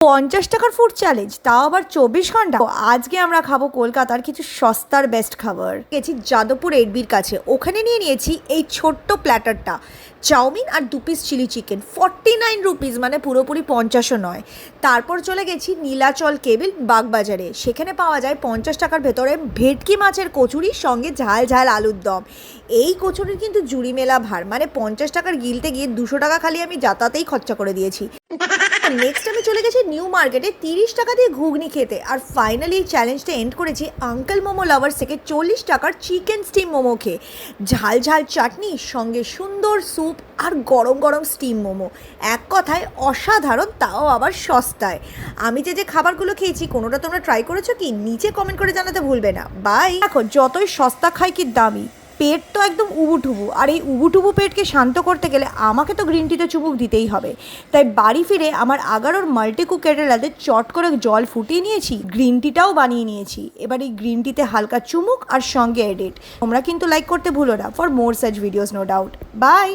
50 টাকার food challenge, তাও আবার 24 ঘন্টা। আজকে আমরা খাবো কলকাতার কিছু সস্তার বেস্ট খাবার। গেছি যাদবপুর এডবির কাছে, ওখানে নিয়ে নিয়েছি এই ছোট্ট প্ল্যাটারটা, চাউমিন আর 2 পিস চিলি চিকেন, 49 রুপিস, মানে পুরোপুরি 50ও নয়। তারপর চলে গেছি নীলাচল কেবিল বাগবাজারে, সেখানে পাওয়া যায় 50 টাকার ভেতরে ভেটকি মাছের কচুরির সঙ্গে ঝাল ঝাল আলুর দম। এই কচুরির কিন্তু জুড়ি মেলা ভার, মানে 50 টাকার গিলতে গিয়ে 200 টাকা খালি আমি যাতায়াতেই খরচা করে দিয়েছি। নেক্সট আমি চলে গেছি নিউ মার্কেটে 30 টাকা দিয়ে ঘুগনি খেতে। আর ফাইনালি এই চ্যালেঞ্জটা এন্ড করেছি আঙ্কেল মোমো লাভার্স থেকে 40 টাকার চিকেন স্টিম মোমো খেয়ে। ঝাল ঝাল চাটনি, সঙ্গে সুন্দর স্যুপ আর গরম গরম স্টিম মোমো। এক কথায় অসাধারণ, তাও আবার সস্তায়। আমি যে খাবারগুলো খেয়েছি কোনোটা তোমরা ট্রাই করেছো কি? নিচে কমেন্ট করে জানাতে ভুলবে না। বাই। দেখো, যতই সস্তা খাই কি দামি, পেট তো একদম উবুটুবু, আর এই উবুটুবু পেটকে শান্ত করতে গেলে আমাকে তো গ্রিন টিতে চুমুক দিতেই হবে। তাই বাড়ি ফিরে আমার আগারোর মাল্টিকুক কেটেলাতে চট করে জল ফুটিয়ে নিয়েছি, গ্রিন টিটাও বানিয়ে নিয়েছি। এবার এই গ্রিন টিতে হালকা চুমুক আর সঙ্গে এডিট। তোমরা কিন্তু লাইক করতে ভুলো না for more such videos, no doubt. By.